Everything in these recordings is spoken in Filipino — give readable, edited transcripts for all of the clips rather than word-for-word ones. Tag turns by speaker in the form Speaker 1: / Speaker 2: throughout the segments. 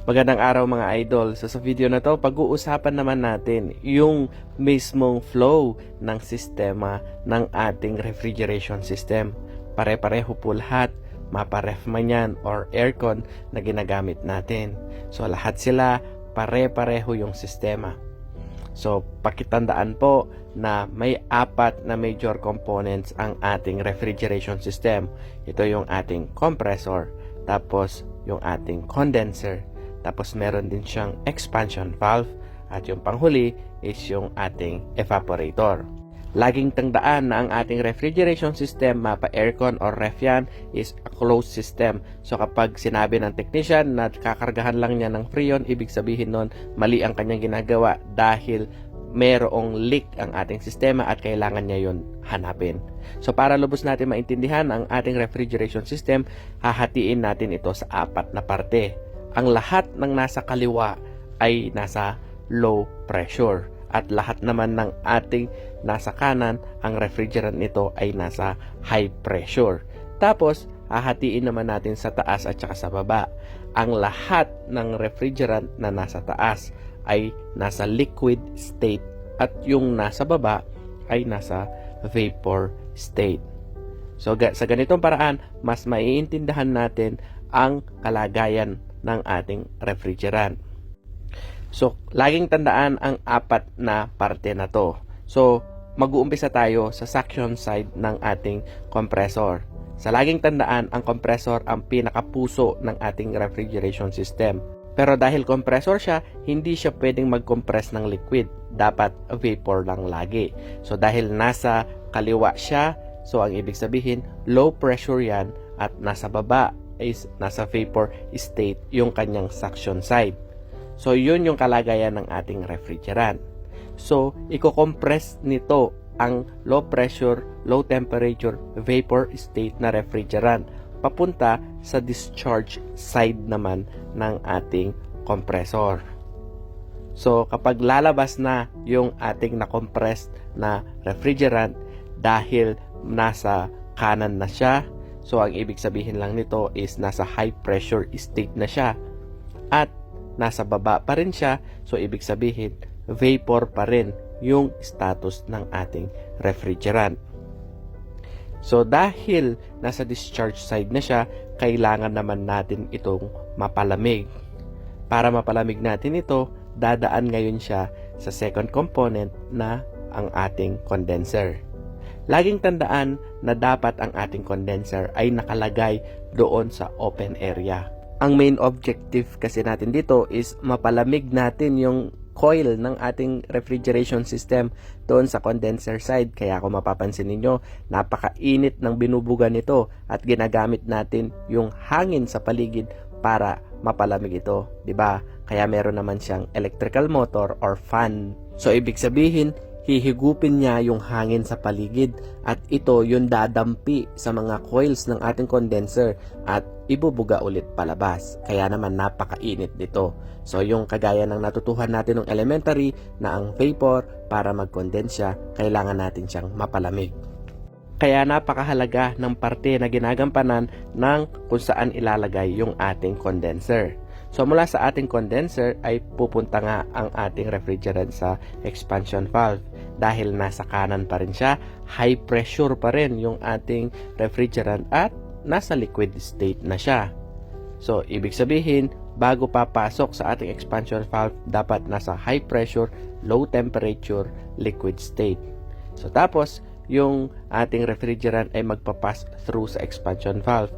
Speaker 1: Magandang araw mga idol. Sa video na to, pag-uusapan naman natin yung mismong flow ng sistema ng ating refrigeration system. Pare-pareho po lahat, mapa-ref man yan or aircon na ginagamit natin. So lahat sila, pare-pareho yung sistema. So pakitandaan po na may apat na major components ang ating refrigeration system. Ito yung ating compressor, tapos yung ating condenser, tapos meron din siyang expansion valve, at yung panghuli is yung ating evaporator. Laging tandaan na ang ating refrigeration system, mapa aircon or ref yan, is a closed system. So kapag sinabi ng technician na kakargahan lang niya ng freon, ibig sabihin nun mali ang kanyang ginagawa dahil merong leak ang ating sistema at kailangan niya yun hanapin. So para lubos natin maintindihan ang ating refrigeration system, hahatiin natin ito sa apat na parte. Ang lahat ng nasa kaliwa ay nasa low pressure at lahat naman ng ating nasa kanan, ang refrigerant nito ay nasa high pressure. Tapos hahatiin naman natin sa taas at saka sa baba. Ang lahat ng refrigerant na nasa taas ay nasa liquid state at yung nasa baba ay nasa vapor state. So sa ganitong paraan, mas maiintindihan natin ang kalagayan ng ating refrigerant. So laging tandaan ang apat na parte na to. So mag-uumpisa tayo sa suction side ng ating compressor. Sa laging tandaan, ang compressor ang pinakapuso ng ating refrigeration system. Pero dahil compressor siya, hindi siya pwedeng mag-compress ng liquid. Dapat vapor lang lagi. So dahil nasa kaliwa siya, so ang ibig sabihin, low pressure yan, at nasa baba is nasa vapor state yung kanyang suction side. So yun yung kalagayan ng ating refrigerant. So i-compress nito ang low pressure, low temperature, vapor state na refrigerant papunta sa discharge side naman ng ating compressor. So kapag lalabas na yung ating na-compressed na refrigerant dahil nasa kanan na siya, so ang ibig sabihin lang nito is nasa high pressure state na siya at nasa baba pa rin siya, so ibig sabihin vapor pa rin yung status ng ating refrigerant. So dahil nasa discharge side na siya, kailangan naman natin itong mapalamig. Para mapalamig natin ito, dadaan ngayon siya sa second component na ang ating condenser. Laging tandaan na dapat ang ating condenser ay nakalagay doon sa open area. Ang main objective kasi natin dito is mapalamig natin yung coil ng ating refrigeration system doon sa condenser side. Kaya kung mapapansin ninyo, napakainit ng binubugan nito at ginagamit natin yung hangin sa paligid para mapalamig ito, 'di ba? Kaya meron naman siyang electrical motor or fan. So ibig sabihin, hihigupin niya yung hangin sa paligid at ito yung dadampi sa mga coils ng ating condenser at ibubuga ulit palabas. Kaya naman napakainit nito. So yung kagaya ng natutuhan natin ng elementary na ang vapor para mag-condense siya, kailangan natin siyang mapalamig. Kaya napakahalaga ng parte na ginagampanan ng kung saan ilalagay yung ating condenser. So mula sa ating condenser ay pupunta nga ang ating refrigerant sa expansion valve. Dahil nasa kanan pa rin siya, high pressure pa rin yung ating refrigerant at nasa liquid state na siya. So ibig sabihin, bago papasok sa ating expansion valve, dapat nasa high pressure, low temperature, liquid state. So tapos, yung ating refrigerant ay magpapass through sa expansion valve.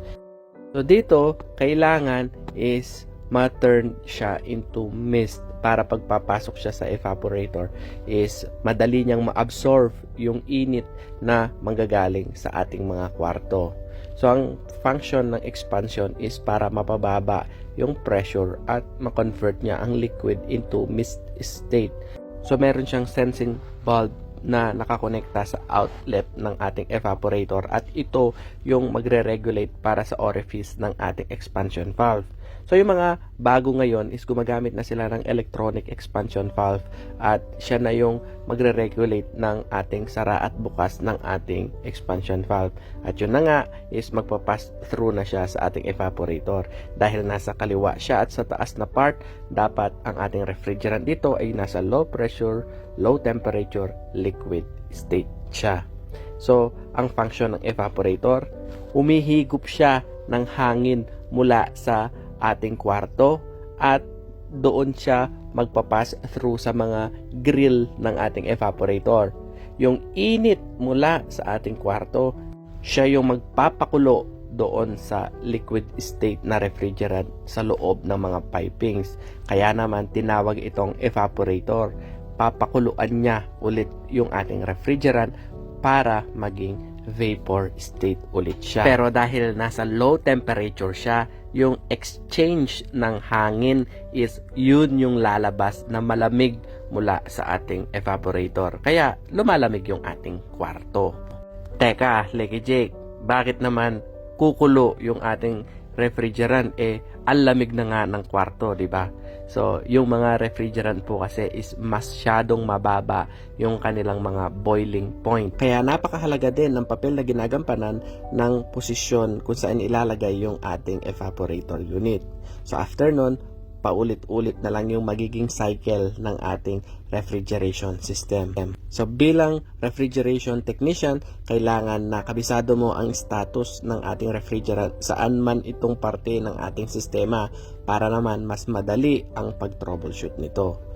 Speaker 1: So dito, kailangan is ma-turn siya into mist para pagpapasok siya sa evaporator is madali niyang ma-absorb yung init na manggagaling sa ating mga kwarto. So ang function ng expansion is para mapababa yung pressure at ma-convert niya ang liquid into mist state. So meron siyang sensing bulb na nakakonekta sa outlet ng ating evaporator at ito yung magre-regulate para sa orifice ng ating expansion valve. So yung mga bago ngayon is gumagamit na sila ng electronic expansion valve at siya na yung magre-regulate ng ating sara at bukas ng ating expansion valve. At yun na nga is magpapass through na siya sa ating evaporator. Dahil nasa kaliwa siya at sa taas na part, dapat ang ating refrigerant dito ay nasa low pressure, low temperature, liquid state siya. So, ang function ng evaporator, umihigop siya ng hangin mula sa ating kwarto at doon siya magpapass through sa mga grill ng ating evaporator. Yung init mula sa ating kwarto, siya yung magpapakulo doon sa liquid state na refrigerant sa loob ng mga pipings. Kaya naman tinawag itong evaporator. Papakuluan niya ulit yung ating refrigerant para maging vapor state ulit siya. Pero dahil nasa low temperature siya, yung exchange ng hangin is yun yung lalabas na malamig mula sa ating evaporator. Kaya lumalamig yung ating kwarto. Teka, Lecky Jake, bakit naman kukulo yung ating refrigerant? Ang lamig na nga ng kwarto, di ba? So, yung mga refrigerant po kasi is masyadong mababa yung kanilang mga boiling point. Kaya napakahalaga din ng papel na ginagampanan ng posisyon kung saan ilalagay yung ating evaporator unit. So, after nun, paulit-ulit na lang yung magiging cycle ng ating refrigeration system. So bilang refrigeration technician, kailangan na kabisado mo ang status ng ating refrigerant saan man itong parte ng ating sistema para naman mas madali ang pag-troubleshoot nito.